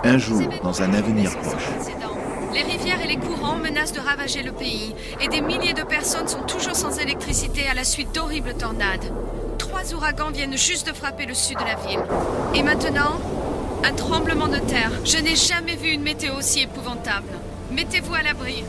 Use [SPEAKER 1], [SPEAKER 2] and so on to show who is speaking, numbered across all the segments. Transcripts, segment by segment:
[SPEAKER 1] Un jour, dans un avenir proche,
[SPEAKER 2] les rivières et les courants menacent de ravager le pays, et des milliers de personnes sont toujours sans électricité à la suite d'horribles tornades. 3 ouragans viennent juste de frapper le sud de la ville. Et maintenant, un tremblement de terre. Je n'ai jamais vu une météo aussi épouvantable. Mettez-vous à l'abri.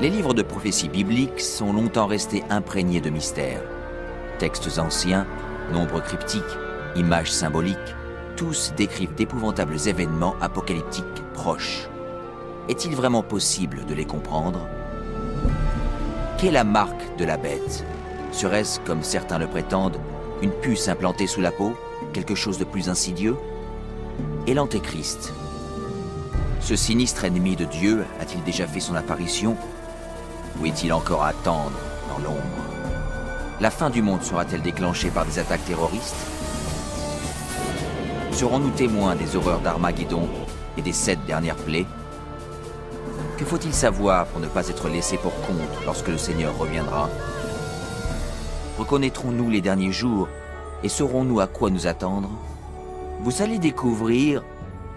[SPEAKER 3] Les livres de prophéties bibliques sont longtemps restés imprégnés de mystères. Textes anciens, nombres cryptiques, images symboliques, tous décrivent d'épouvantables événements apocalyptiques proches. Est-il vraiment possible de les comprendre? Qu'est la marque de la bête? Serait-ce, comme certains le prétendent, une puce implantée sous la peau? Quelque chose de plus insidieux? Et l'Antéchrist? Ce sinistre ennemi de Dieu a-t-il déjà fait son apparition? Ou est-il encore à attendre dans l'ombre? La fin du monde sera-t-elle déclenchée par des attaques terroristes? Serons-nous témoins des horreurs d'Armageddon et des 7 dernières plaies? Que faut-il savoir pour ne pas être laissé pour compte lorsque le Seigneur reviendra? Reconnaîtrons-nous les derniers jours et saurons-nous à quoi nous attendre? Vous allez découvrir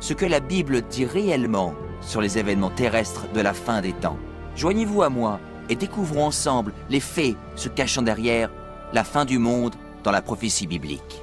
[SPEAKER 3] ce que la Bible dit réellement sur les événements terrestres de la fin des temps. Joignez-vous à moi et découvrons ensemble les faits se cachant derrière la fin du monde dans la prophétie biblique.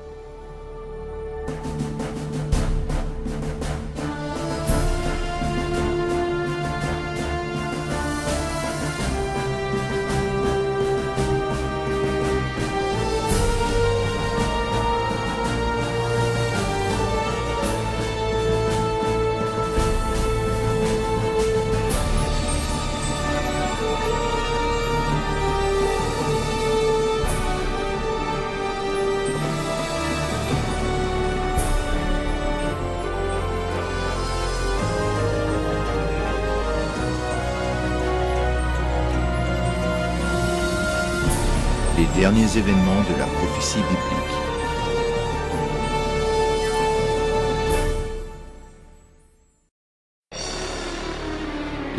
[SPEAKER 1] les derniers événements de la prophétie biblique.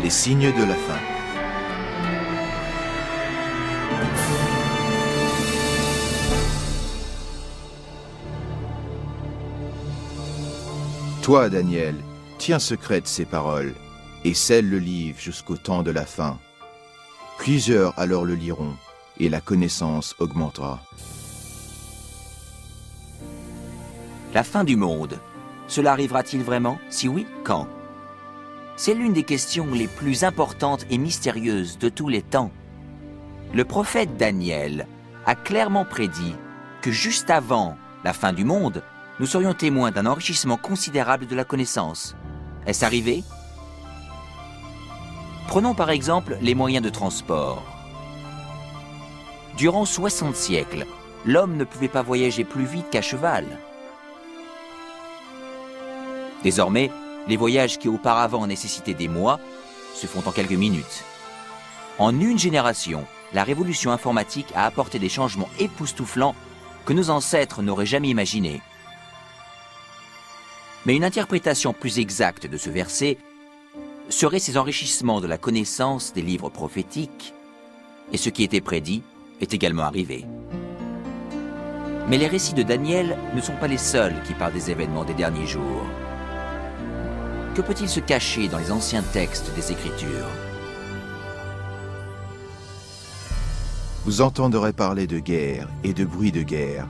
[SPEAKER 1] Les signes de la fin. Toi, Daniel, tiens secrète ces paroles, et scelle le livre jusqu'au temps de la fin. Plusieurs alors le liront, et la connaissance augmentera.
[SPEAKER 3] La fin du monde, cela arrivera-t-il vraiment? Si oui, quand? C'est l'une des questions les plus importantes et mystérieuses de tous les temps. Le prophète Daniel a clairement prédit que juste avant la fin du monde, nous serions témoins d'un enrichissement considérable de la connaissance. Est-ce arrivé? Prenons par exemple les moyens de transport. Durant 60 siècles, l'homme ne pouvait pas voyager plus vite qu'à cheval. Désormais, les voyages qui auparavant nécessitaient des mois se font en quelques minutes. En une génération, la révolution informatique a apporté des changements époustouflants que nos ancêtres n'auraient jamais imaginés. Mais une interprétation plus exacte de ce verset serait ces enrichissements de la connaissance des livres prophétiques, et ce qui était prédit est également arrivé. Mais les récits de Daniel ne sont pas les seuls qui parlent des événements des derniers jours. Que peut-il se cacher dans les anciens textes des Écritures?
[SPEAKER 1] Vous entendrez parler de guerre et de bruit de guerre.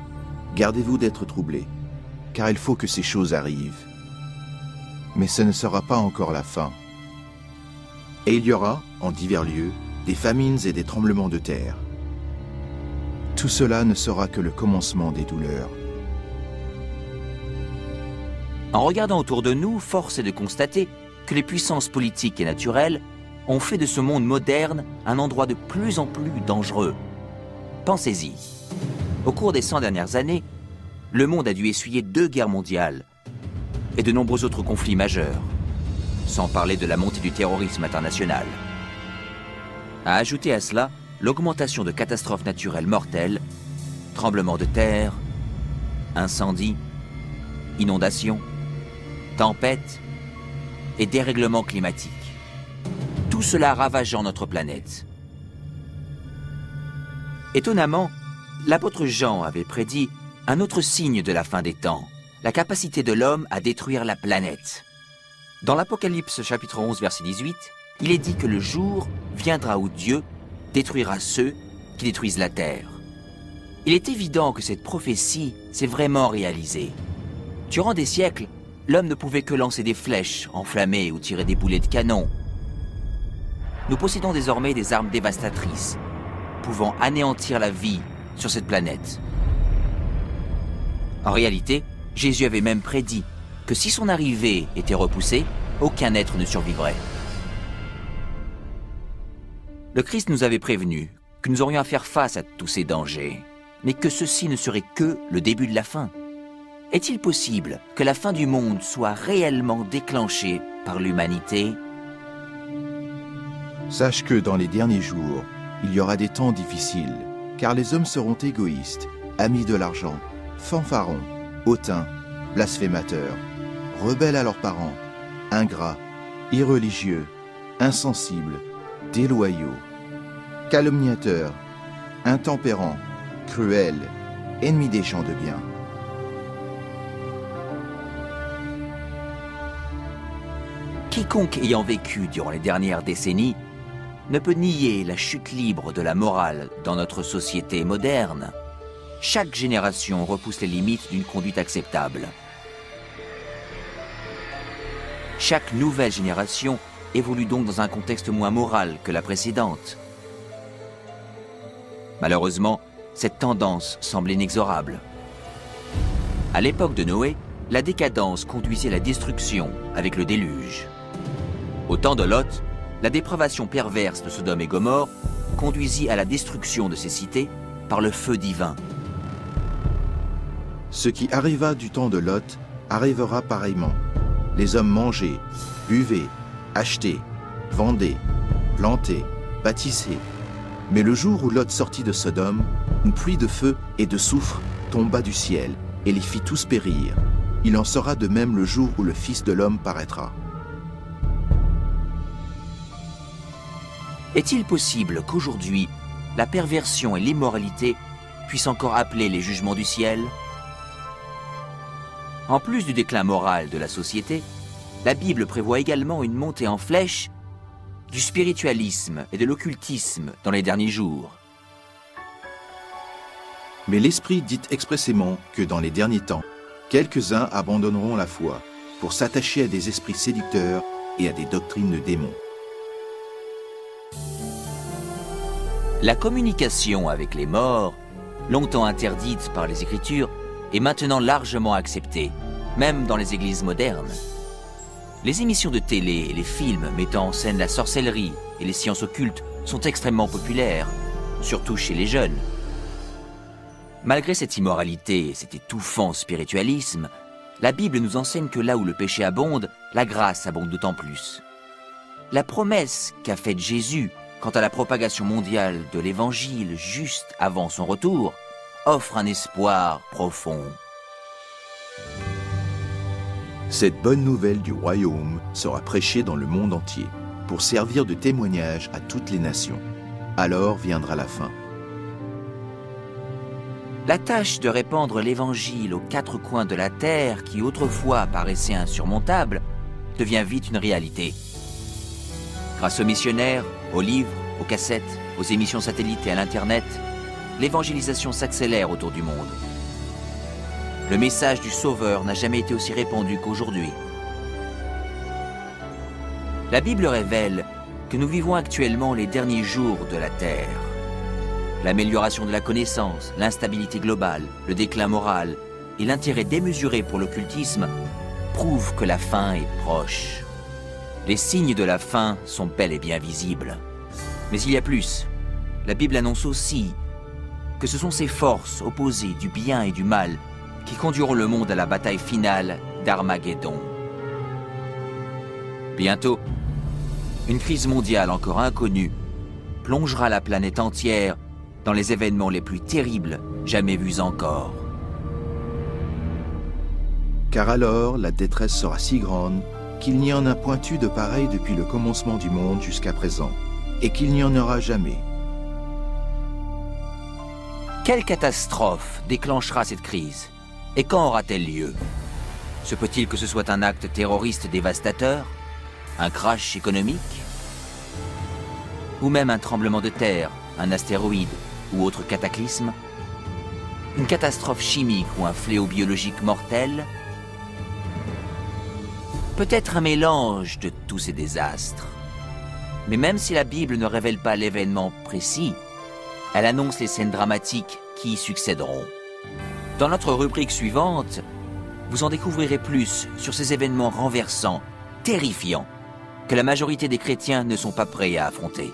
[SPEAKER 1] Gardez-vous d'être troublés, car il faut que ces choses arrivent. Mais ce ne sera pas encore la fin. Et il y aura, en divers lieux, des famines et des tremblements de terre. Tout cela ne sera que le commencement des douleurs.
[SPEAKER 3] En regardant autour de nous, force est de constater que les puissances politiques et naturelles ont fait de ce monde moderne un endroit de plus en plus dangereux. Pensez-y. Au cours des 100 dernières années, le monde a dû essuyer 2 guerres mondiales et de nombreux autres conflits majeurs, sans parler de la montée du terrorisme international. À ajouter à cela l'augmentation de catastrophes naturelles mortelles, tremblements de terre, incendies, inondations, tempêtes et dérèglements climatiques. Tout cela ravageant notre planète. Étonnamment, l'apôtre Jean avait prédit un autre signe de la fin des temps, la capacité de l'homme à détruire la planète. Dans l'Apocalypse chapitre 11 verset 18, il est dit que le jour viendra où Dieu détruira ceux qui détruisent la terre. Il est évident que cette prophétie s'est vraiment réalisée. Durant des siècles, l'homme ne pouvait que lancer des flèches enflammées ou tirer des boulets de canon. Nous possédons désormais des armes dévastatrices, pouvant anéantir la vie sur cette planète. En réalité, Jésus avait même prédit que si son arrivée était repoussée, aucun être ne survivrait. Le Christ nous avait prévenu que nous aurions à faire face à tous ces dangers, mais que ceci ne serait que le début de la fin. Est-il possible que la fin du monde soit réellement déclenchée par l'humanité?
[SPEAKER 1] Sache que dans les derniers jours, il y aura des temps difficiles, car les hommes seront égoïstes, amis de l'argent, fanfarons, hautains, blasphémateurs, rebelles à leurs parents, ingrats, irreligieux, insensibles, déloyaux, calomniateurs, intempérants, cruels, ennemis des gens de bien.
[SPEAKER 3] Quiconque ayant vécu durant les dernières décennies ne peut nier la chute libre de la morale dans notre société moderne. Chaque génération repousse les limites d'une conduite acceptable. Chaque nouvelle génération évolue donc dans un contexte moins moral que la précédente. Malheureusement, cette tendance semble inexorable. À l'époque de Noé, la décadence conduisait à la destruction avec le déluge. Au temps de Lot, la dépravation perverse de Sodome et Gomorrhe conduisit à la destruction de ces cités par le feu divin.
[SPEAKER 1] Ce qui arriva du temps de Lot arrivera pareillement. Les hommes mangeaient, buvaient, achetaient, vendaient, plantaient, bâtissaient. Mais le jour où Lot sortit de Sodome, une pluie de feu et de soufre tomba du ciel et les fit tous périr. Il en sera de même le jour où le Fils de l'homme paraîtra.
[SPEAKER 3] Est-il possible qu'aujourd'hui, la perversion et l'immoralité puissent encore appeler les jugements du ciel? En plus du déclin moral de la société, la Bible prévoit également une montée en flèche du spiritualisme et de l'occultisme dans les derniers jours.
[SPEAKER 1] Mais l'Esprit dit expressément que dans les derniers temps, quelques-uns abandonneront la foi pour s'attacher à des esprits séducteurs et à des doctrines de démons.
[SPEAKER 3] La communication avec les morts, longtemps interdite par les Écritures, est maintenant largement acceptée, même dans les églises modernes. Les émissions de télé et les films mettant en scène la sorcellerie et les sciences occultes sont extrêmement populaires, surtout chez les jeunes. Malgré cette immoralité et cet étouffant spiritualisme, la Bible nous enseigne que là où le péché abonde, la grâce abonde d'autant plus. La promesse qu'a faite Jésus quant à la propagation mondiale de l'Évangile juste avant son retour offre un espoir profond.
[SPEAKER 1] Cette bonne nouvelle du royaume sera prêchée dans le monde entier pour servir de témoignage à toutes les nations. Alors viendra la fin.
[SPEAKER 3] La tâche de répandre l'Évangile aux 4 coins de la terre, qui autrefois paraissait insurmontable, devient vite une réalité. Grâce aux missionnaires, aux livres, aux cassettes, aux émissions satellites et à l'Internet, l'évangélisation s'accélère autour du monde. Le message du Sauveur n'a jamais été aussi répandu qu'aujourd'hui. La Bible révèle que nous vivons actuellement les derniers jours de la Terre. L'amélioration de la connaissance, l'instabilité globale, le déclin moral et l'intérêt démesuré pour l'occultisme prouvent que la fin est proche. Les signes de la fin sont bel et bien visibles. Mais il y a plus. La Bible annonce aussi que ce sont ces forces opposées du bien et du mal qui conduiront le monde à la bataille finale d'Armageddon. Bientôt, une crise mondiale encore inconnue plongera la planète entière dans les événements les plus terribles jamais vus encore.
[SPEAKER 1] Car alors, la détresse sera si grande qu'il n'y en a point eu de pareil depuis le commencement du monde jusqu'à présent, et qu'il n'y en aura jamais.
[SPEAKER 3] Quelle catastrophe déclenchera cette crise? Et quand aura-t-elle lieu? Se peut-il que ce soit un acte terroriste dévastateur? Un crash économique? Ou même un tremblement de terre, un astéroïde ou autre cataclysme? Une catastrophe chimique ou un fléau biologique mortel? Peut-être un mélange de tous ces désastres. Mais même si la Bible ne révèle pas l'événement précis, elle annonce les scènes dramatiques qui y succéderont. Dans notre rubrique suivante, vous en découvrirez plus sur ces événements renversants, terrifiants, que la majorité des chrétiens ne sont pas prêts à affronter.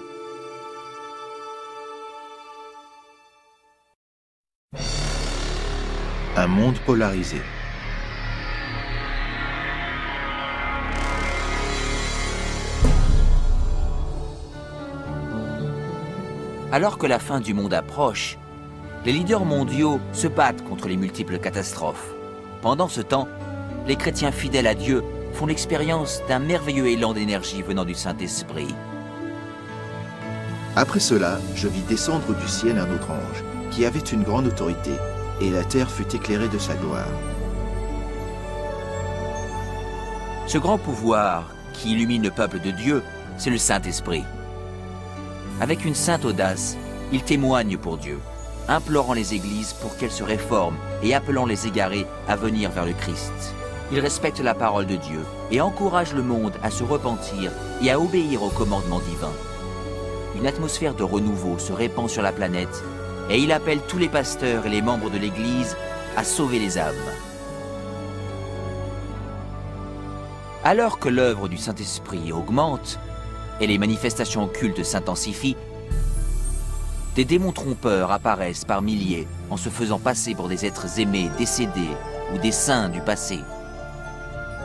[SPEAKER 1] Un monde polarisé.
[SPEAKER 3] Alors que la fin du monde approche, les leaders mondiaux se battent contre les multiples catastrophes. Pendant ce temps, les chrétiens fidèles à Dieu font l'expérience d'un merveilleux élan d'énergie venant du Saint-Esprit.
[SPEAKER 1] Après cela, je vis descendre du ciel un autre ange, qui avait une grande autorité, et la terre fut éclairée de sa gloire.
[SPEAKER 3] Ce grand pouvoir qui illumine le peuple de Dieu, c'est le Saint-Esprit. Avec une sainte audace, il témoigne pour Dieu, implorant les églises pour qu'elles se réforment et appelant les égarés à venir vers le Christ. Il respecte la parole de Dieu et encourage le monde à se repentir et à obéir aux commandements divins. Une atmosphère de renouveau se répand sur la planète et il appelle tous les pasteurs et les membres de l'Église à sauver les âmes. Alors que l'œuvre du Saint-Esprit augmente et les manifestations occultes s'intensifient, des démons trompeurs apparaissent par milliers en se faisant passer pour des êtres aimés, décédés ou des saints du passé.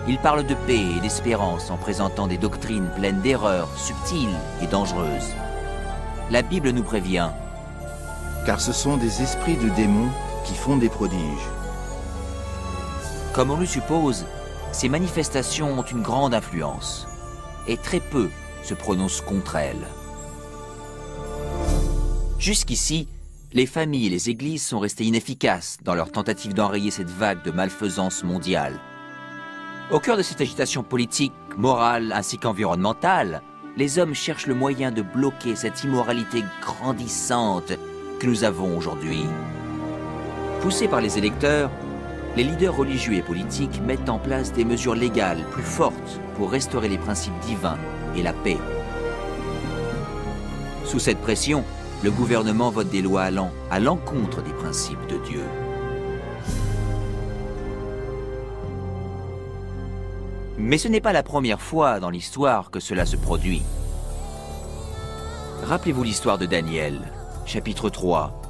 [SPEAKER 3] Ils parlent de paix et d'espérance en présentant des doctrines pleines d'erreurs, subtiles et dangereuses. La Bible nous prévient.
[SPEAKER 1] Car ce sont des esprits de démons qui font des prodiges.
[SPEAKER 3] Comme on le suppose, ces manifestations ont une grande influence, et très peu se prononcent contre elles. Jusqu'ici, les familles et les églises sont restées inefficaces dans leur tentative d'enrayer cette vague de malfaisance mondiale. Au cœur de cette agitation politique, morale ainsi qu'environnementale, les hommes cherchent le moyen de bloquer cette immoralité grandissante que nous avons aujourd'hui. Poussés par les électeurs, les leaders religieux et politiques mettent en place des mesures légales plus fortes pour restaurer les principes divins et la paix. Sous cette pression, le gouvernement vote des lois allant à l'encontre des principes de Dieu. Mais ce n'est pas la première fois dans l'histoire que cela se produit. Rappelez-vous l'histoire de Daniel, chapitre 3,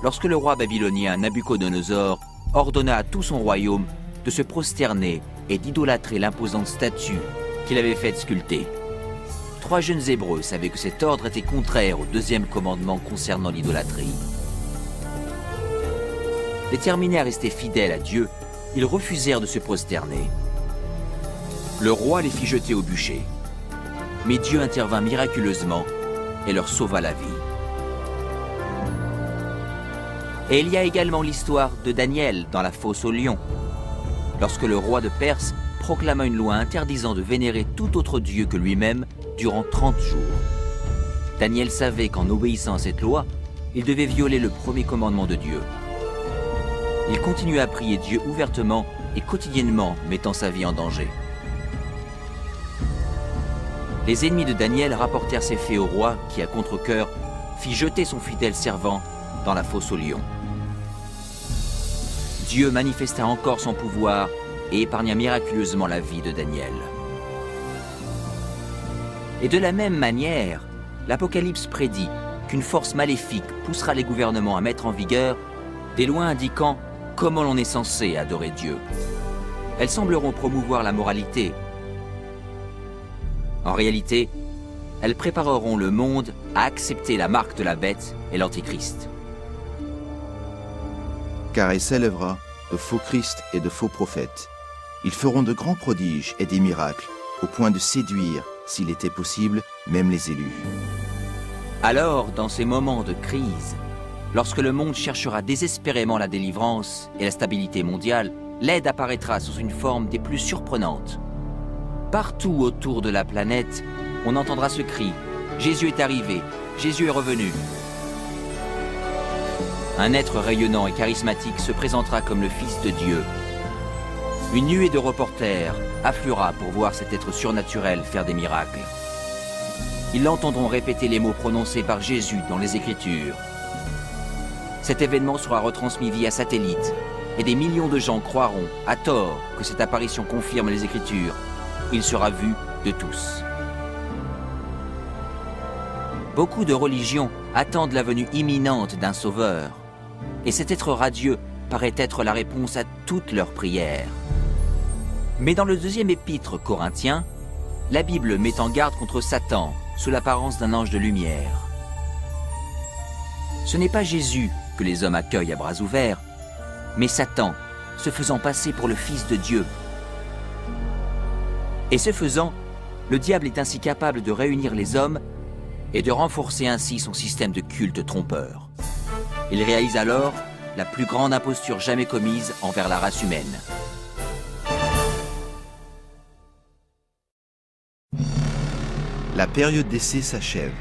[SPEAKER 3] lorsque le roi babylonien Nabuchodonosor ordonna à tout son royaume de se prosterner et d'idolâtrer l'imposante statue qu'il avait faite sculpter. 3 jeunes Hébreux savaient que cet ordre était contraire au 2e commandement concernant l'idolâtrie. Déterminés à rester fidèles à Dieu, ils refusèrent de se prosterner. Le roi les fit jeter au bûcher. Mais Dieu intervint miraculeusement et leur sauva la vie. Et il y a également l'histoire de Daniel dans la fosse aux lions, lorsque le roi de Perse proclama une loi interdisant de vénérer tout autre dieu que lui-même durant 30 jours. Daniel savait qu'en obéissant à cette loi, il devait violer le premier commandement de Dieu. Il continuait à prier Dieu ouvertement et quotidiennement, mettant sa vie en danger. Les ennemis de Daniel rapportèrent ces faits au roi qui, à contre-cœur, fit jeter son fidèle servant dans la fosse aux lions. Dieu manifesta encore son pouvoir et épargna miraculeusement la vie de Daniel. Et de la même manière, l'Apocalypse prédit qu'une force maléfique poussera les gouvernements à mettre en vigueur des lois indiquant comment l'on est censé adorer Dieu. Elles sembleront promouvoir la moralité. En réalité, elles prépareront le monde à accepter la marque de la bête et l'Antichrist.
[SPEAKER 1] Car il s'élèvera de faux Christ et de faux prophètes. Ils feront de grands prodiges et des miracles, au point de séduire, s'il était possible, même les élus.
[SPEAKER 3] Alors, dans ces moments de crise, lorsque le monde cherchera désespérément la délivrance et la stabilité mondiale, l'aide apparaîtra sous une forme des plus surprenantes. Partout autour de la planète, on entendra ce cri « Jésus est arrivé, Jésus est revenu ». Un être rayonnant et charismatique se présentera comme le Fils de Dieu. Une nuée de reporters affluera pour voir cet être surnaturel faire des miracles. Ils l'entendront répéter les mots prononcés par Jésus dans les Écritures. Cet événement sera retransmis via satellite et des millions de gens croiront, à tort, que cette apparition confirme les Écritures. Il sera vu de tous. Beaucoup de religions attendent la venue imminente d'un sauveur. Et cet être radieux paraît être la réponse à toutes leurs prières. Mais dans le deuxième épître Corinthiens, la Bible met en garde contre Satan sous l'apparence d'un ange de lumière. Ce n'est pas Jésus que les hommes accueillent à bras ouverts, mais Satan, se faisant passer pour le Fils de Dieu. Et ce faisant, le diable est ainsi capable de réunir les hommes et de renforcer ainsi son système de culte trompeur. Il réalise alors la plus grande imposture jamais commise envers la race humaine.
[SPEAKER 1] La période d'essai s'achève.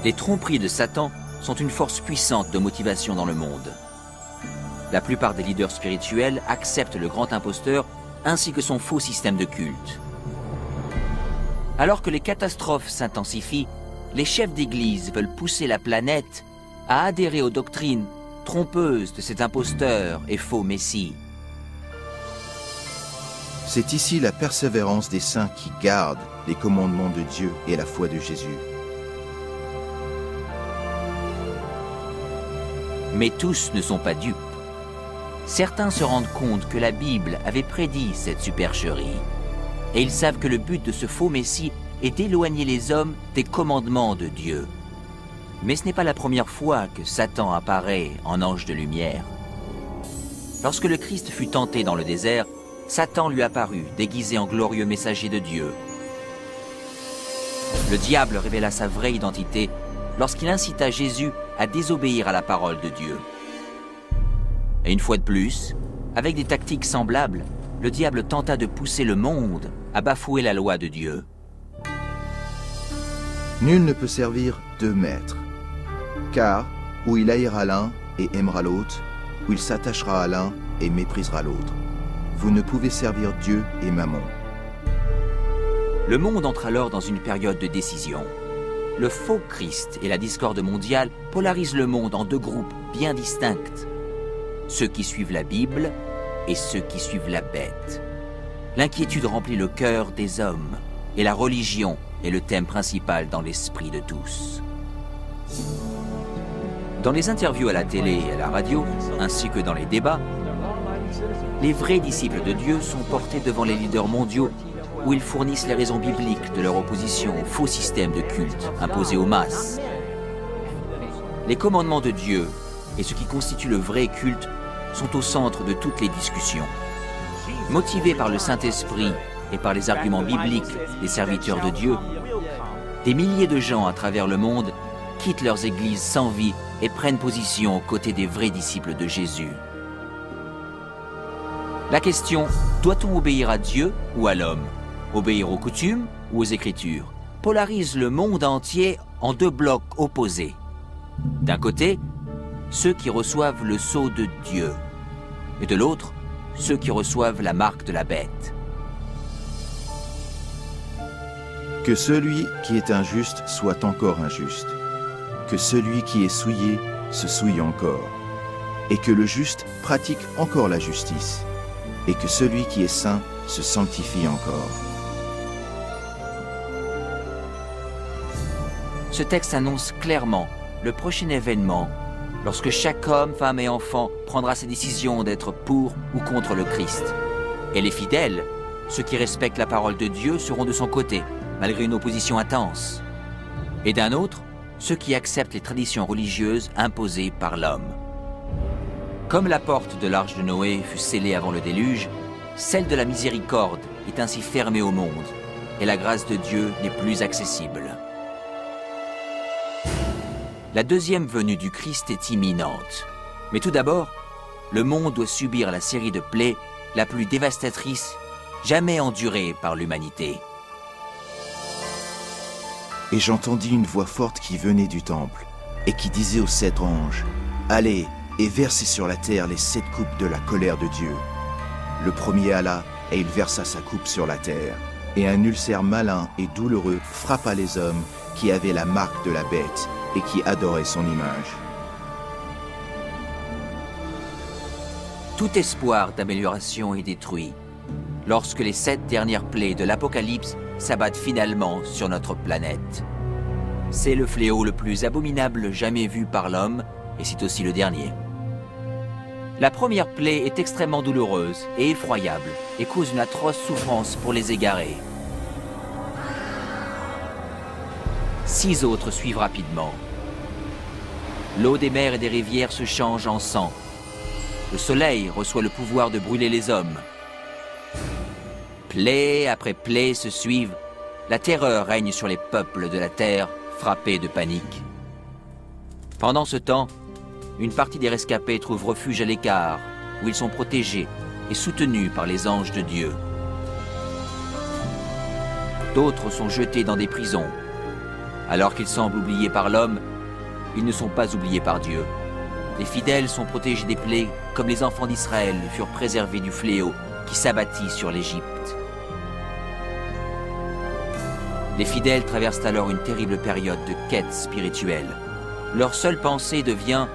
[SPEAKER 3] Les tromperies de Satan sont une force puissante de motivation dans le monde. La plupart des leaders spirituels acceptent le grand imposteur ainsi que son faux système de culte. Alors que les catastrophes s'intensifient, les chefs d'église veulent pousser la planète à adhérer aux doctrines trompeuses de cet imposteur et faux messie.
[SPEAKER 1] C'est ici la persévérance des saints qui gardent les commandements de Dieu et la foi de Jésus.
[SPEAKER 3] Mais tous ne sont pas dupes. Certains se rendent compte que la Bible avait prédit cette supercherie. Et ils savent que le but de ce faux messie est d'éloigner les hommes des commandements de Dieu. Mais ce n'est pas la première fois que Satan apparaît en ange de lumière. Lorsque le Christ fut tenté dans le désert, Satan lui apparut, déguisé en glorieux messager de Dieu. Le diable révéla sa vraie identité lorsqu'il incita Jésus à désobéir à la parole de Dieu. Et une fois de plus, avec des tactiques semblables, le diable tenta de pousser le monde à bafouer la loi de Dieu.
[SPEAKER 1] Nul ne peut servir deux maîtres, car ou il haïra l'un et aimera l'autre, ou il s'attachera à l'un et méprisera l'autre. Vous ne pouvez servir Dieu et Mammon.
[SPEAKER 3] Le monde entre alors dans une période de décision. Le faux Christ et la discorde mondiale polarisent le monde en deux groupes bien distincts. Ceux qui suivent la Bible et ceux qui suivent la bête. L'inquiétude remplit le cœur des hommes et la religion est le thème principal dans l'esprit de tous. Dans les interviews à la télé et à la radio, ainsi que dans les débats, les vrais disciples de Dieu sont portés devant les leaders mondiaux où ils fournissent les raisons bibliques de leur opposition au faux système de culte imposé aux masses. Les commandements de Dieu et ce qui constitue le vrai culte sont au centre de toutes les discussions. Motivés par le Saint-Esprit et par les arguments bibliques des serviteurs de Dieu, des milliers de gens à travers le monde quittent leurs églises sans vie et prennent position aux côtés des vrais disciples de Jésus. La question, doit-on obéir à Dieu ou à l'homme? Obéir aux coutumes ou aux Écritures? Polarise le monde entier en deux blocs opposés. D'un côté, ceux qui reçoivent le sceau de Dieu, et de l'autre, ceux qui reçoivent la marque de la bête.
[SPEAKER 1] Que celui qui est injuste soit encore injuste, que celui qui est souillé se souille encore, et que le juste pratique encore la justice, et que celui qui est saint se sanctifie encore.
[SPEAKER 3] Ce texte annonce clairement le prochain événement, lorsque chaque homme, femme et enfant prendra sa décision d'être pour ou contre le Christ. Et les fidèles, ceux qui respectent la parole de Dieu, seront de son côté, malgré une opposition intense. Et d'un autre, ceux qui acceptent les traditions religieuses imposées par l'homme. Comme la porte de l'arche de Noé fut scellée avant le déluge, celle de la miséricorde est ainsi fermée au monde, et la grâce de Dieu n'est plus accessible. La deuxième venue du Christ est imminente. Mais tout d'abord, le monde doit subir la série de plaies la plus dévastatrice jamais endurée par l'humanité.
[SPEAKER 1] Et j'entendis une voix forte qui venait du temple, et qui disait aux 7 anges, « Allez, et versez sur la terre les 7 coupes de la colère de Dieu. » Le premier alla, et il versa sa coupe sur la terre. Et un ulcère malin et douloureux frappa les hommes qui avaient la marque de la bête, et qui adorait son image.
[SPEAKER 3] Tout espoir d'amélioration est détruit lorsque les 7 dernières plaies de l'Apocalypse s'abattent finalement sur notre planète. C'est le fléau le plus abominable jamais vu par l'homme, et c'est aussi le dernier. La première plaie est extrêmement douloureuse et effroyable, et cause une atroce souffrance pour les égarés. 6 autres suivent rapidement. L'eau des mers et des rivières se change en sang. Le soleil reçoit le pouvoir de brûler les hommes. Plaie après plaie se suivent. La terreur règne sur les peuples de la terre, frappés de panique. Pendant ce temps, une partie des rescapés trouve refuge à l'écart, où ils sont protégés et soutenus par les anges de Dieu. D'autres sont jetés dans des prisons. Alors qu'ils semblent oubliés par l'homme, ils ne sont pas oubliés par Dieu. Les fidèles sont protégés des plaies comme les enfants d'Israël furent préservés du fléau qui s'abattit sur l'Égypte. Les fidèles traversent alors une terrible période de quête spirituelle. Leur seule pensée devient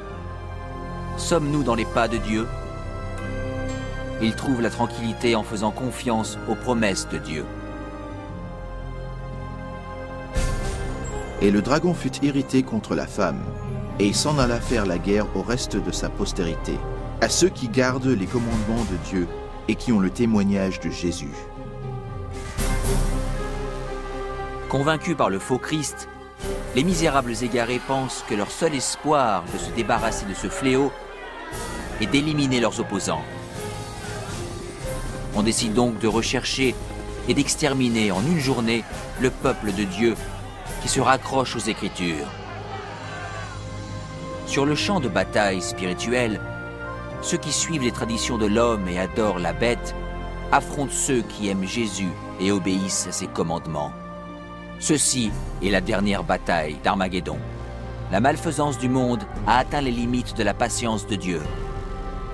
[SPEAKER 3] « Sommes-nous dans les pas de Dieu ?» Ils trouvent la tranquillité en faisant confiance aux promesses de Dieu.
[SPEAKER 1] Et le dragon fut irrité contre la femme, et il s'en alla faire la guerre au reste de sa postérité, à ceux qui gardent les commandements de Dieu et qui ont le témoignage de Jésus.
[SPEAKER 3] Convaincus par le faux Christ, les misérables égarés pensent que leur seul espoir de se débarrasser de ce fléau est d'éliminer leurs opposants. On décide donc de rechercher et d'exterminer en une journée le peuple de Dieu qui se raccroche aux Écritures. Sur le champ de bataille spirituel, ceux qui suivent les traditions de l'homme et adorent la bête affrontent ceux qui aiment Jésus et obéissent à ses commandements. Ceci est la dernière bataille d'Armageddon. La malfaisance du monde a atteint les limites de la patience de Dieu,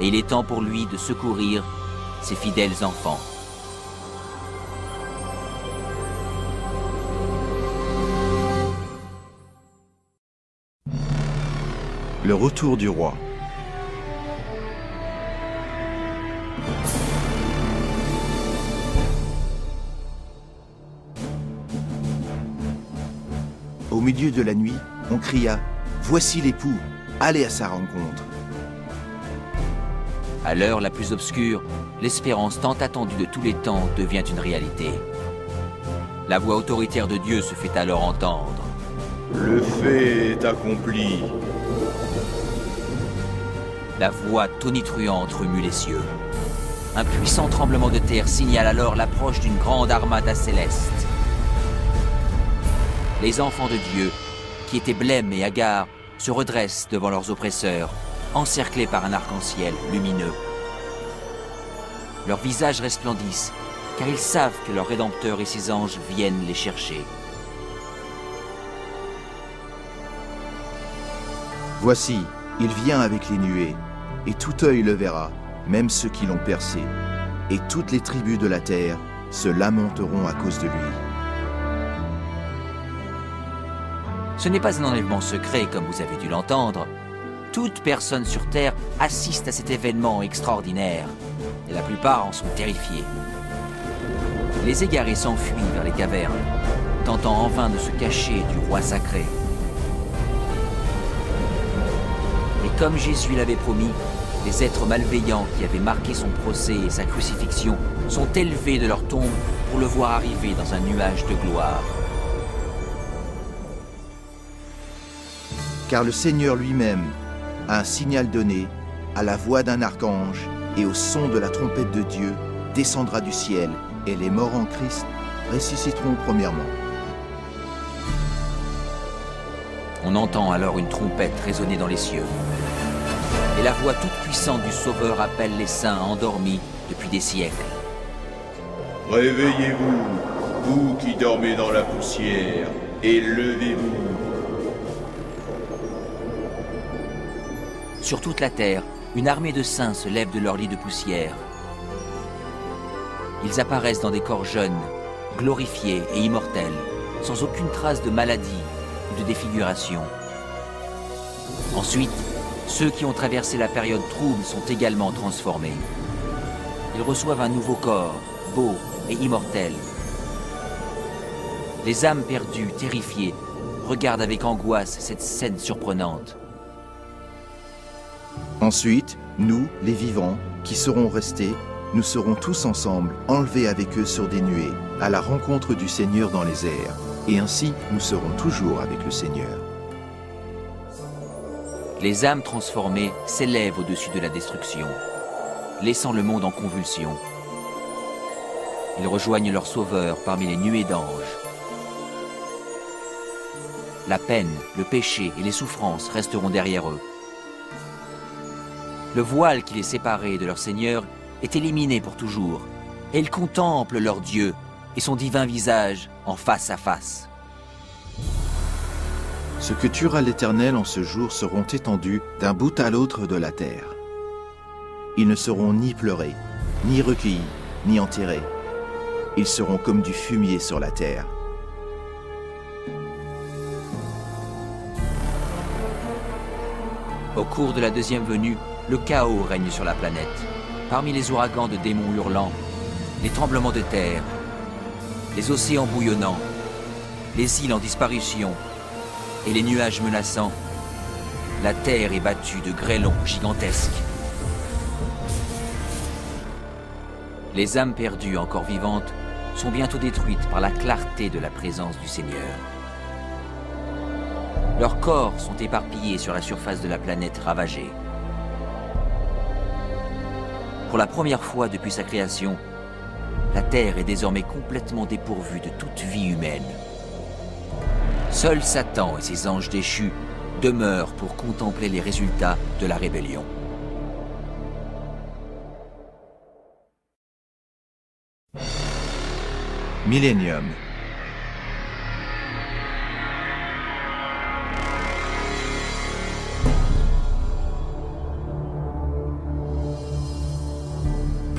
[SPEAKER 3] et il est temps pour lui de secourir ses fidèles enfants.
[SPEAKER 1] Le retour du roi. Au milieu de la nuit, on cria « Voici l'époux, allez à sa rencontre !»
[SPEAKER 3] À l'heure la plus obscure, l'espérance tant attendue de tous les temps devient une réalité. La voix autoritaire de Dieu se fait alors entendre.
[SPEAKER 4] Le fait est accompli.
[SPEAKER 3] La voix tonitruante remue les cieux. Un puissant tremblement de terre signale alors l'approche d'une grande armada céleste. Les enfants de Dieu, qui étaient blêmes et hagards, se redressent devant leurs oppresseurs, encerclés par un arc-en-ciel lumineux. Leurs visages resplendissent, car ils savent que leur Rédempteur et ses anges viennent les chercher.
[SPEAKER 1] Voici, il vient avec les nuées, et tout œil le verra, même ceux qui l'ont percé, et toutes les tribus de la terre se lamenteront à cause de lui.
[SPEAKER 3] Ce n'est pas un enlèvement secret, comme vous avez dû l'entendre. Toute personne sur Terre assiste à cet événement extraordinaire, et la plupart en sont terrifiés. Les égarés s'enfuient vers les cavernes, tentant en vain de se cacher du roi sacré. Et comme Jésus l'avait promis, les êtres malveillants qui avaient marqué son procès et sa crucifixion sont élevés de leur tombe pour le voir arriver dans un nuage de gloire.
[SPEAKER 1] Car le Seigneur lui-même a un signal donné, à la voix d'un archange et au son de la trompette de Dieu, descendra du ciel, et les morts en Christ ressusciteront premièrement.
[SPEAKER 3] On entend alors une trompette résonner dans les cieux. Et la voix toute puissante du Sauveur appelle les saints endormis depuis des siècles.
[SPEAKER 4] Réveillez-vous, vous qui dormez dans la poussière, et levez-vous.
[SPEAKER 3] Sur toute la terre, une armée de saints se lève de leur lit de poussière. Ils apparaissent dans des corps jeunes, glorifiés et immortels, sans aucune trace de maladie ou de défiguration. Ensuite, ceux qui ont traversé la période trouble sont également transformés. Ils reçoivent un nouveau corps, beau et immortel. Les âmes perdues, terrifiées, regardent avec angoisse cette scène surprenante.
[SPEAKER 1] Ensuite, nous, les vivants, qui serons restés, nous serons tous ensemble, enlevés avec eux sur des nuées, à la rencontre du Seigneur dans les airs. Et ainsi, nous serons toujours avec le Seigneur.
[SPEAKER 3] Les âmes transformées s'élèvent au-dessus de la destruction, laissant le monde en convulsion. Ils rejoignent leur Sauveur parmi les nuées d'anges. La peine, le péché et les souffrances resteront derrière eux. Le voile qui les séparait de leur Seigneur est éliminé pour toujours, et ils contemplent leur Dieu et son divin visage en face à face.
[SPEAKER 1] Ce que tuera l'Éternel en ce jour seront étendus d'un bout à l'autre de la terre. Ils ne seront ni pleurés, ni recueillis, ni enterrés. Ils seront comme du fumier sur la terre.
[SPEAKER 3] Au cours de la deuxième venue, le chaos règne sur la planète. Parmi les ouragans de démons hurlants, les tremblements de terre, les océans bouillonnants, les îles en disparition et les nuages menaçants, la terre est battue de grêlons gigantesques. Les âmes perdues encore vivantes sont bientôt détruites par la clarté de la présence du Seigneur. Leurs corps sont éparpillés sur la surface de la planète ravagée. Pour la première fois depuis sa création, la Terre est désormais complètement dépourvue de toute vie humaine. Seul Satan et ses anges déchus demeurent pour contempler les résultats de la rébellion.
[SPEAKER 1] Millénium.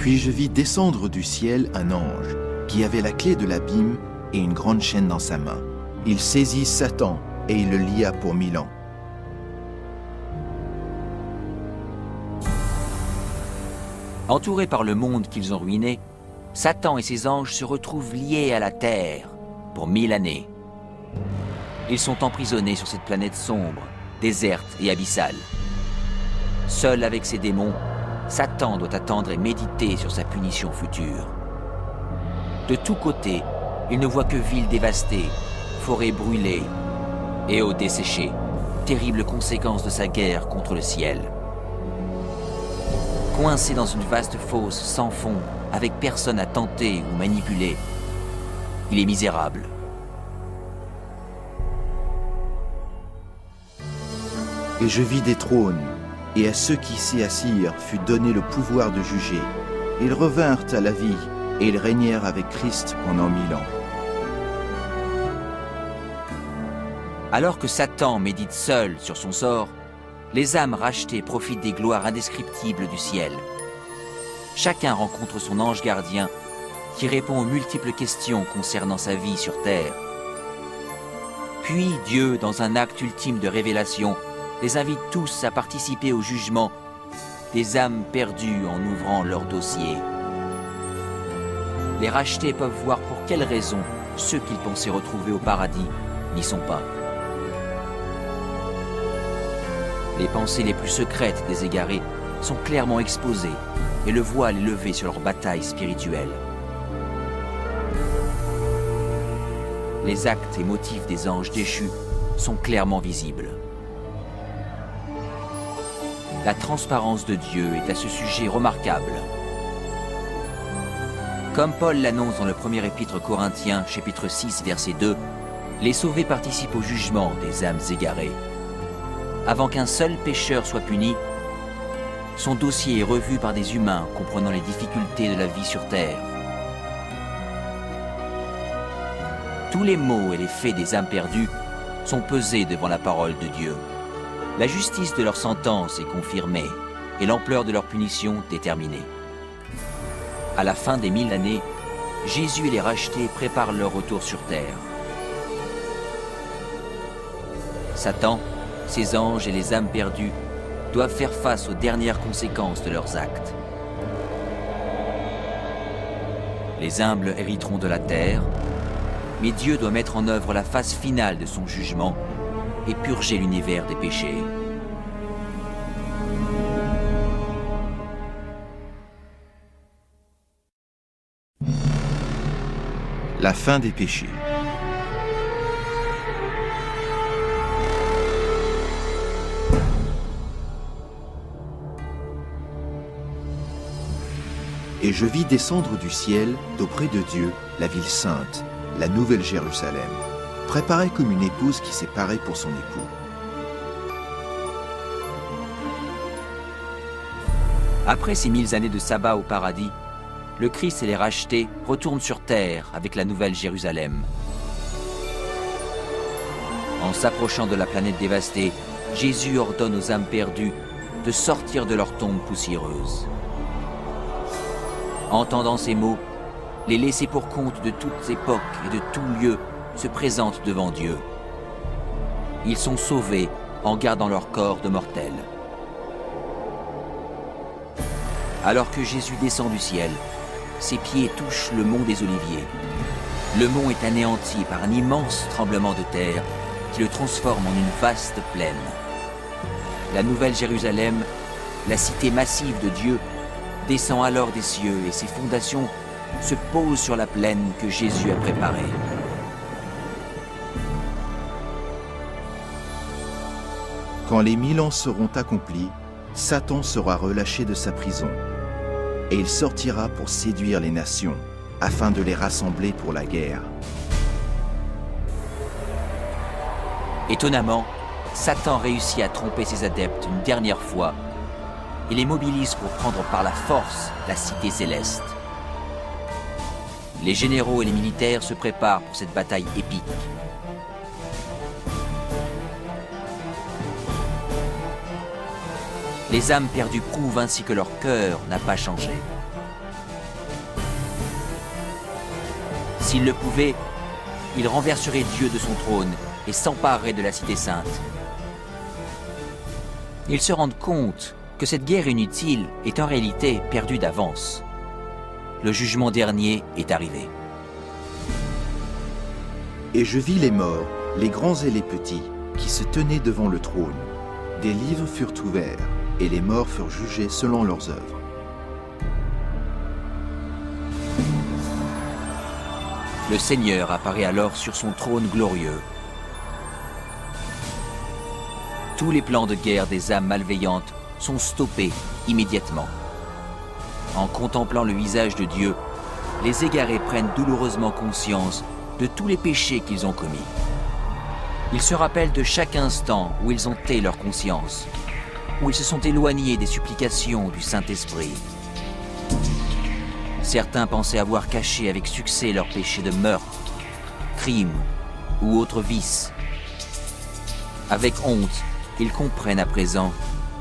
[SPEAKER 1] Puis je vis descendre du ciel un ange qui avait la clé de l'abîme et une grande chaîne dans sa main. Il saisit Satan et il le lia pour 1000 ans.
[SPEAKER 3] Entourés par le monde qu'ils ont ruiné, Satan et ses anges se retrouvent liés à la Terre pour 1000 années. Ils sont emprisonnés sur cette planète sombre, déserte et abyssale. Seul avec ses démons, Satan doit attendre et méditer sur sa punition future. De tous côtés, il ne voit que villes dévastées, forêts brûlées et eaux desséchées, terribles conséquences de sa guerre contre le ciel. Coincé dans une vaste fosse sans fond, avec personne à tenter ou manipuler, il est misérable.
[SPEAKER 1] Et je vis des trônes, et à ceux qui s'y assirent fut donné le pouvoir de juger. Ils revinrent à la vie, et ils régnèrent avec Christ pendant 1000 ans.
[SPEAKER 3] Alors que Satan médite seul sur son sort, les âmes rachetées profitent des gloires indescriptibles du ciel. Chacun rencontre son ange gardien qui répond aux multiples questions concernant sa vie sur terre. Puis Dieu, dans un acte ultime de révélation, les invite tous à participer au jugement des âmes perdues en ouvrant leur dossier. Les rachetés peuvent voir pour quelles raisons ceux qu'ils pensaient retrouver au paradis n'y sont pas. Les pensées les plus secrètes des égarés sont clairement exposées et le voile est levé sur leur bataille spirituelle. Les actes et motifs des anges déchus sont clairement visibles. La transparence de Dieu est à ce sujet remarquable. Comme Paul l'annonce dans le premier épître Corinthiens, chapitre 6, verset 2, les sauvés participent au jugement des âmes égarées. Avant qu'un seul pécheur soit puni, son dossier est revu par des humains comprenant les difficultés de la vie sur terre. Tous les maux et les faits des âmes perdues sont pesés devant la parole de Dieu. La justice de leur sentence est confirmée et l'ampleur de leur punition déterminée. À la fin des 1000 années, Jésus et les rachetés préparent leur retour sur terre. Satan, ses anges et les âmes perdues doivent faire face aux dernières conséquences de leurs actes. Les humbles hériteront de la terre, mais Dieu doit mettre en œuvre la phase finale de son jugement et purger l'univers des péchés.
[SPEAKER 1] La fin des péchés. Et je vis descendre du ciel, d'auprès de Dieu, la ville sainte, la nouvelle Jérusalem, préparée comme une épouse qui s'est parée pour son époux.
[SPEAKER 3] Après ces 1000 années de sabbat au paradis, le Christ et les rachetés retournent sur terre avec la nouvelle Jérusalem. En s'approchant de la planète dévastée, Jésus ordonne aux âmes perdues de sortir de leur tombe poussiéreuse. Entendant ces mots, les laissés pour compte de toutes époques et de tout lieu se présentent devant Dieu. Ils sont sauvés en gardant leur corps de mortels. Alors que Jésus descend du ciel, ses pieds touchent le mont des Oliviers. Le mont est anéanti par un immense tremblement de terre qui le transforme en une vaste plaine. La nouvelle Jérusalem, la cité massive de Dieu, descend alors des cieux et ses fondations se posent sur la plaine que Jésus a préparée.
[SPEAKER 1] Quand les 1000 ans seront accomplis, Satan sera relâché de sa prison, et il sortira pour séduire les nations, afin de les rassembler pour la guerre.
[SPEAKER 3] Étonnamment, Satan réussit à tromper ses adeptes une dernière fois et les mobilise pour prendre par la force la cité céleste. Les généraux et les militaires se préparent pour cette bataille épique. Les âmes perdues prouvent ainsi que leur cœur n'a pas changé. S'ils le pouvaient, ils renverseraient Dieu de son trône et s'empareraient de la cité sainte. Ils se rendent compte que cette guerre inutile est en réalité perdue d'avance. Le jugement dernier est arrivé.
[SPEAKER 1] Et je vis les morts, les grands et les petits, qui se tenaient devant le trône. Des livres furent ouverts, et les morts furent jugés selon leurs œuvres.
[SPEAKER 3] Le Seigneur apparaît alors sur son trône glorieux. Tous les plans de guerre des âmes malveillantes sont stoppés immédiatement. En contemplant le visage de Dieu, les égarés prennent douloureusement conscience de tous les péchés qu'ils ont commis. Ils se rappellent de chaque instant où ils ont tait leur conscience, où ils se sont éloignés des supplications du Saint-Esprit. Certains pensaient avoir caché avec succès leurs péchés de meurtre, crime ou autres vices. Avec honte, ils comprennent à présent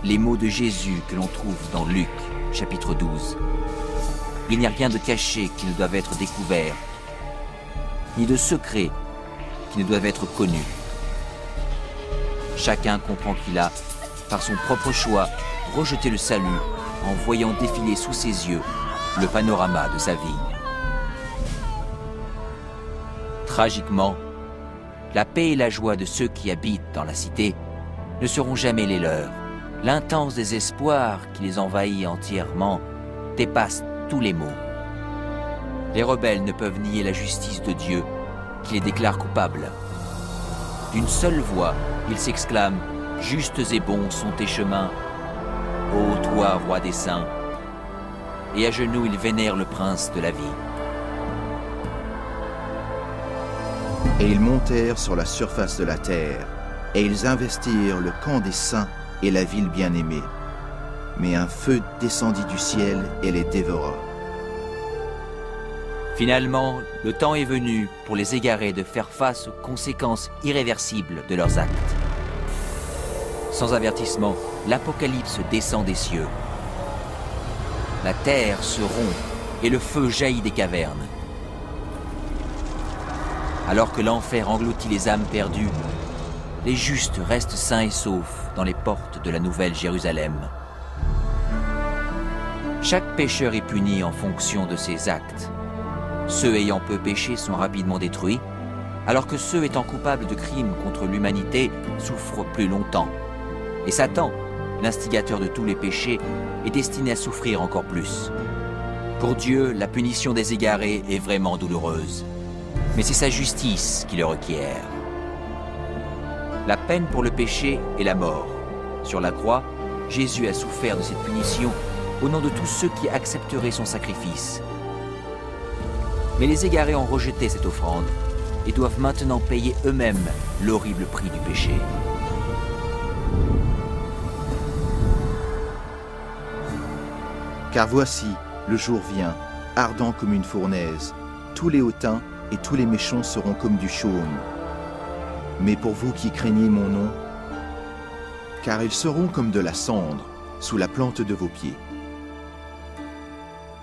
[SPEAKER 3] les mots de Jésus que l'on trouve dans Luc, chapitre 12. Il n'y a rien de caché qui ne doive être découvert, ni de secret qui ne doivent être connus. Chacun comprend qu'il a, par son propre choix, rejeté le salut en voyant défiler sous ses yeux le panorama de sa vie. Tragiquement, la paix et la joie de ceux qui habitent dans la cité ne seront jamais les leurs. L'intense désespoir qui les envahit entièrement dépasse tous les mots. Les rebelles ne peuvent nier la justice de Dieu qui les déclare coupables. D'une seule voix, ils s'exclament « Justes et bons sont tes chemins, ô toi, roi des saints !» Et à genoux, ils vénèrent le prince de la vie.
[SPEAKER 1] Et ils montèrent sur la surface de la terre, et ils investirent le camp des saints et la ville bien-aimée. Mais un feu descendit du ciel et les dévora.
[SPEAKER 3] Finalement, le temps est venu pour les égarés de faire face aux conséquences irréversibles de leurs actes. Sans avertissement, l'Apocalypse descend des cieux. La terre se rompt et le feu jaillit des cavernes. Alors que l'enfer engloutit les âmes perdues, les justes restent sains et saufs dans les portes de la Nouvelle Jérusalem. Chaque pécheur est puni en fonction de ses actes. Ceux ayant peu péché sont rapidement détruits, alors que ceux étant coupables de crimes contre l'humanité souffrent plus longtemps. Et Satan, l'instigateur de tous les péchés, est destiné à souffrir encore plus. Pour Dieu, la punition des égarés est vraiment douloureuse. Mais c'est sa justice qui le requiert. La peine pour le péché est la mort. Sur la croix, Jésus a souffert de cette punition au nom de tous ceux qui accepteraient son sacrifice. Mais les égarés ont rejeté cette offrande et doivent maintenant payer eux-mêmes l'horrible prix du péché.
[SPEAKER 1] Car voici, le jour vient, ardent comme une fournaise. Tous les hautains et tous les méchants seront comme du chaume. Mais pour vous qui craignez mon nom, car ils seront comme de la cendre sous la plante de vos pieds.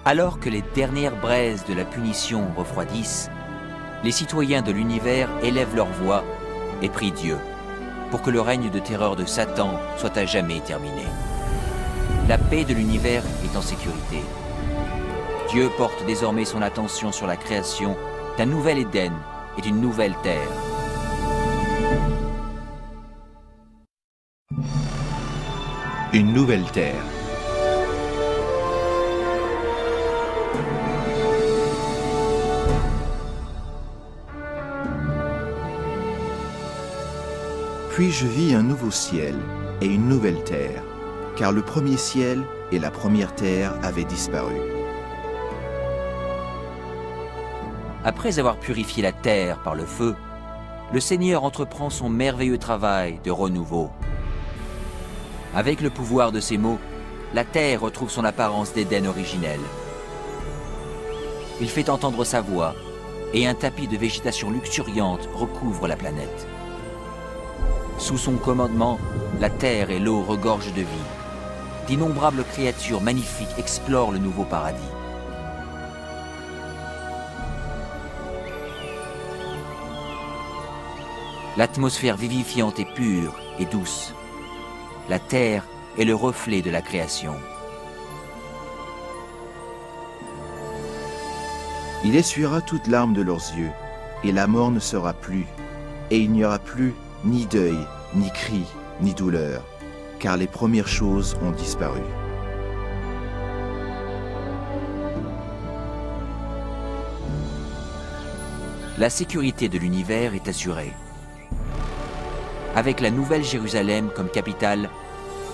[SPEAKER 3] Alors que les dernières braises de la punition refroidissent, les citoyens de l'univers élèvent leur voix et prient Dieu pour que le règne de terreur de Satan soit à jamais terminé. La paix de l'univers est en sécurité. Dieu porte désormais son attention sur la création d'un nouvel Éden et d'une nouvelle terre.
[SPEAKER 1] Une nouvelle terre. Puis je vis un nouveau ciel et une nouvelle terre, car le premier ciel et la première terre avaient disparu.
[SPEAKER 3] Après avoir purifié la terre par le feu, le Seigneur entreprend son merveilleux travail de renouveau. Avec le pouvoir de ses mots, la terre retrouve son apparence d'Éden originel. Il fait entendre sa voix et un tapis de végétation luxuriante recouvre la planète. Sous son commandement, la terre et l'eau regorgent de vie. D'innombrables créatures magnifiques explorent le nouveau paradis. L'atmosphère vivifiante est pure et douce. La terre est le reflet de la création.
[SPEAKER 1] Il essuiera toute larme de leurs yeux, et la mort ne sera plus, et il n'y aura plus ni deuil, ni cri, ni douleur, car les premières choses ont disparu.
[SPEAKER 3] La sécurité de l'univers est assurée. Avec la Nouvelle Jérusalem comme capitale,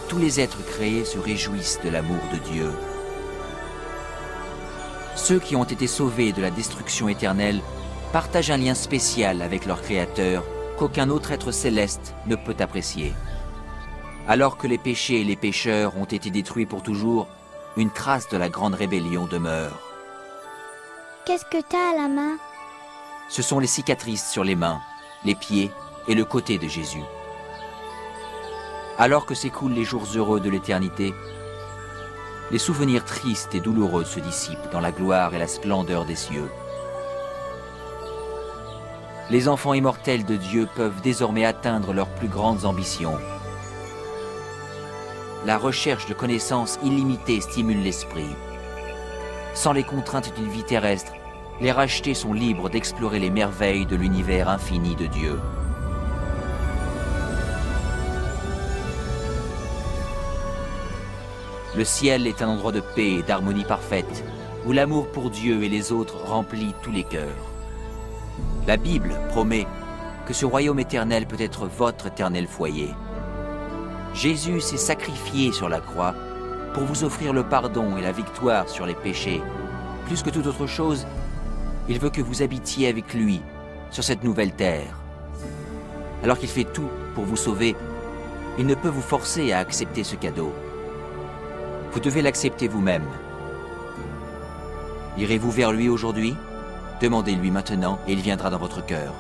[SPEAKER 3] tous les êtres créés se réjouissent de l'amour de Dieu. Ceux qui ont été sauvés de la destruction éternelle partagent un lien spécial avec leur Créateur qu'aucun autre être céleste ne peut apprécier. Alors que les péchés et les pécheurs ont été détruits pour toujours, une trace de la grande rébellion demeure.
[SPEAKER 5] Qu'est-ce que t'as à la main?
[SPEAKER 3] Ce sont les cicatrices sur les mains, les pieds et le côté de Jésus. Alors que s'écoulent les jours heureux de l'éternité, les souvenirs tristes et douloureux se dissipent dans la gloire et la splendeur des cieux. Les enfants immortels de Dieu peuvent désormais atteindre leurs plus grandes ambitions. La recherche de connaissances illimitées stimule l'esprit. Sans les contraintes d'une vie terrestre, les rachetés sont libres d'explorer les merveilles de l'univers infini de Dieu. Le ciel est un endroit de paix et d'harmonie parfaite, où l'amour pour Dieu et les autres remplit tous les cœurs. La Bible promet que ce royaume éternel peut être votre éternel foyer. Jésus s'est sacrifié sur la croix pour vous offrir le pardon et la victoire sur les péchés. Plus que toute autre chose, il veut que vous habitiez avec lui sur cette nouvelle terre. Alors qu'il fait tout pour vous sauver, il ne peut vous forcer à accepter ce cadeau. Vous devez l'accepter vous-même. Irez-vous vers lui aujourd'hui? Demandez-lui maintenant et il viendra dans votre cœur.